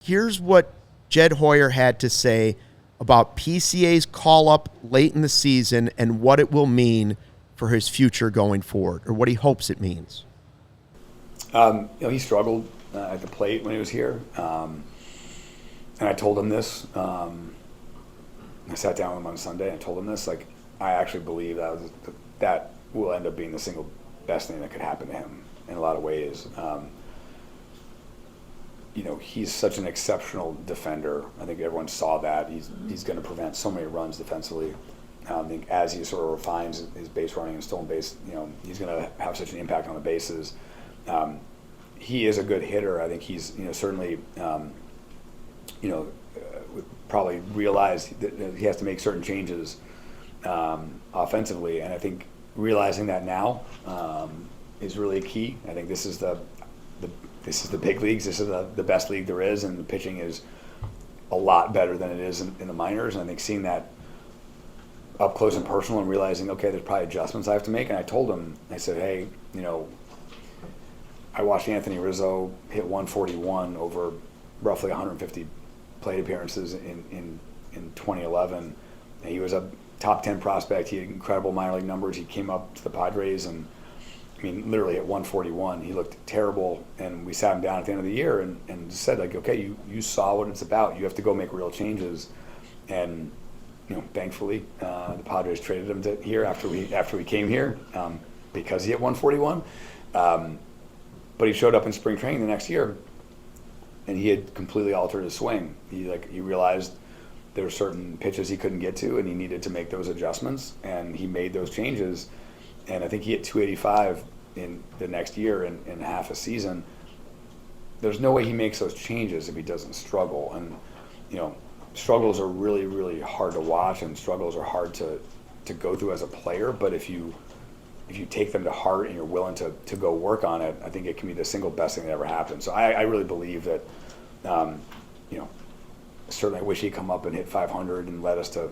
Here's what Jed Hoyer had to say about PCA's call-up late in the season and what it will mean for his future going forward, or what he hopes it means. He struggled at the plate when he was here, and I told him this. I sat down with him on Sunday and I told him this. Like, I actually believe that will end up being the single best thing that could happen to him in a lot of ways. He's such an exceptional defender. I think everyone saw that. He's going to prevent so many runs defensively. I think as he sort of refines his base running and stolen base, he's going to have such an impact on the bases. He is a good hitter. I think he's, certainly, probably realized that he has to make certain changes offensively, and I think realizing that now is really key. I think this is the big leagues. This is the best league there is, and the pitching is a lot better than it is in the minors. And I think seeing that up close and personal and realizing, okay, there's probably adjustments I have to make. And I told him, I said, hey, I watched Anthony Rizzo hit 141 over roughly 150 plate appearances in 2011. And he was a top 10 prospect. He had incredible minor league numbers. He came up to the Padres and, literally at 141, he looked terrible. And we sat him down at the end of the year and said, like, okay, you saw what it's about. You have to go make real changes. And, thankfully, the Padres traded him to here after we came here because he hit 141. But he showed up in spring training the next year, and he had completely altered his swing. He realized there were certain pitches he couldn't get to, and he needed to make those adjustments, and he made those changes. And I think he hit 285 in the next year in half a season. There's no way he makes those changes if he doesn't struggle. And, struggles are really, really hard to watch, and struggles are hard to go through as a player. But if you take them to heart and you're willing to go work on it, I think it can be the single best thing that ever happened. So I really believe that, certainly I wish he'd come up and hit 500 and led us to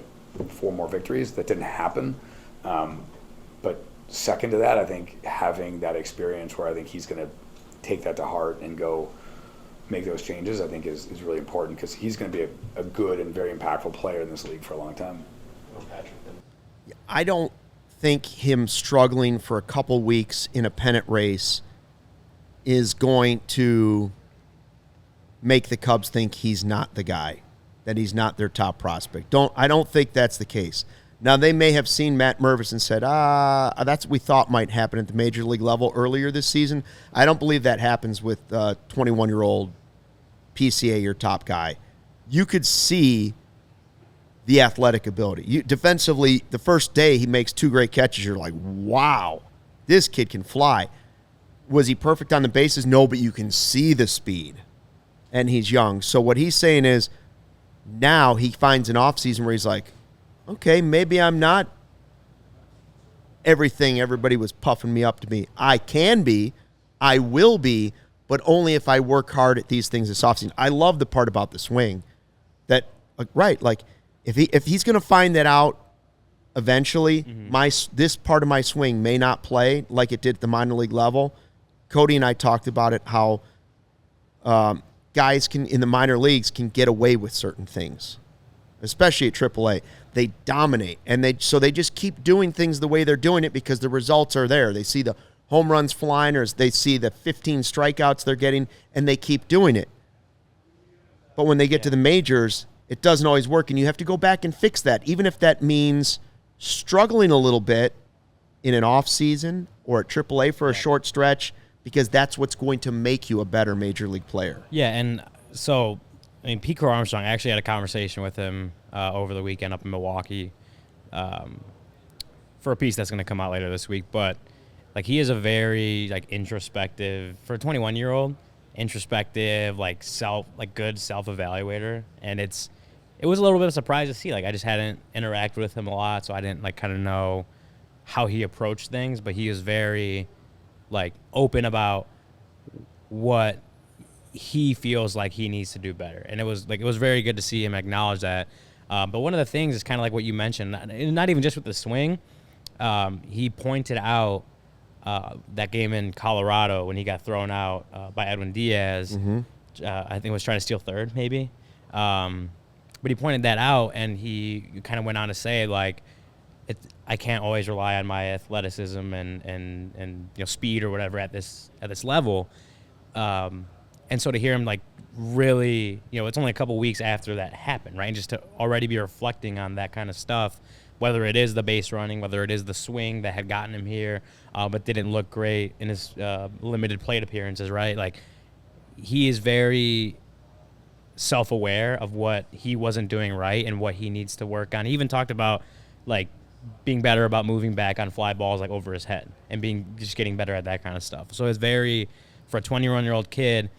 4 more victories. That didn't happen. But second to that, I think having that experience where I think he's going to take that to heart and go make those changes, I think is really important, because he's going to be a good and very impactful player in this league for a long time. I don't think him struggling for a couple weeks in a pennant race is going to make the Cubs think he's not the guy, that he's not their top prospect. I don't think that's the case. Now, they may have seen Matt Mervis and said, that's what we thought might happen at the major league level earlier this season. I don't believe that happens with 21-year-old PCA, your top guy. You could see the athletic ability. Defensively, the first day he makes 2 great catches, you're like, wow, this kid can fly. Was he perfect on the bases? No, but you can see the speed, and he's young. So what he's saying is now he finds an offseason where he's like, okay, maybe I'm not everything everybody was puffing me up to be. I can be, I will be, but only if I work hard at these things this offseason. I love the part about the swing that, if he's going to find that out eventually, this part of my swing may not play like it did at the minor league level. Cody and I talked about it, how guys in the minor leagues can get away with certain things, especially at AAA. They dominate, and they just keep doing things the way they're doing it because the results are there. They see the home runs flying, or they see the 15 strikeouts they're getting, and they keep doing it. But when they get to the majors, it doesn't always work, and you have to go back and fix that, even if that means struggling a little bit in an off season or at AAA for a short stretch, because that's what's going to make you a better major league player. Yeah, and so, Pete Crow-Armstrong, I actually had a conversation with him over the weekend up in Milwaukee for a piece that's going to come out later this week. But he is a very introspective, for a 21-year-old, introspective, good self-evaluator, and it was a little bit of a surprise to see. I just hadn't interacted with him a lot, so I didn't kind of know how he approached things. But he was very open about what he feels like he needs to do better, and it was very good to see him acknowledge that. But one of the things is kind of like what you mentioned, not even just with the swing. He pointed out that game in Colorado when he got thrown out by Edwin Diaz, I think was trying to steal third, maybe. But he pointed that out, and he kind of went on to say, like, I can't always rely on my athleticism and speed or whatever at this level. And so to hear him, like, really, it's only a couple weeks after that happened, right? And just to already be reflecting on that kind of stuff, whether it is the base running, whether it is the swing that had gotten him here, but didn't look great in his limited plate appearances, right? Like, he is very self-aware of what he wasn't doing right and what he needs to work on. He even talked about, like, being better about moving back on fly balls, like, over his head and just getting better at that kind of stuff. So it's very, for a 21-year-old kid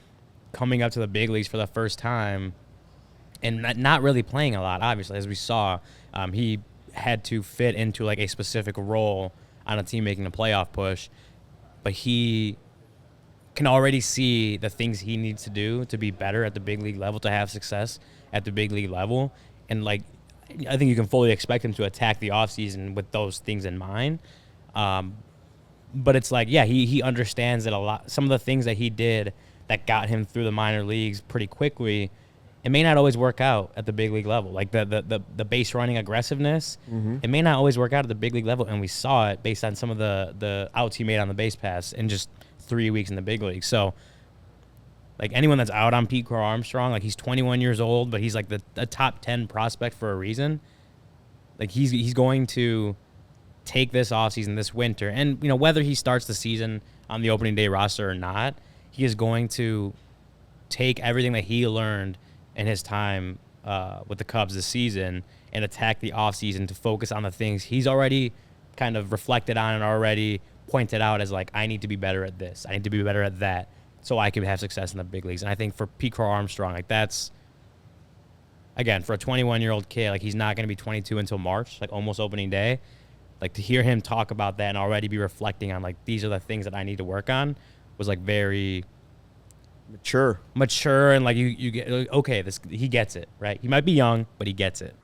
coming up to the big leagues for the first time and not really playing a lot, obviously, as we saw, he had to fit into, like, a specific role on a team making a playoff push, but he can already see the things he needs to do to be better at the big league level, to have success at the big league level. And, like, I think you can fully expect him to attack the offseason with those things in mind. But it's like, yeah, he understands that some of the things that he did that got him through the minor leagues pretty quickly, it may not always work out at the big league level. Like the base running aggressiveness, it may not always work out at the big league level, and we saw it based on some of the outs he made on the base pass in just 3 weeks in the big league. So, like, anyone that's out on Pete Crow-Armstrong, like, he's 21 years old, but he's like the top 10 prospect for a reason. Like, he's going to take this offseason, this winter, and whether he starts the season on the opening day roster or not, he is going to take everything that he learned in his time with the Cubs this season and attack the offseason to focus on the things he's already kind of reflected on and already pointed out as, like, I need to be better at this, I need to be better at that, so I can have success in the big leagues. And I think for Pete Crow-Armstrong, like, that's, again, for a 21-year-old kid, like, he's not going to be 22 until March, like, almost opening day. Like, to hear him talk about that and already be reflecting on, like, these are the things that I need to work on was, like, very mature, and, like, you get, okay, he gets it, right? He might be young, but he gets it.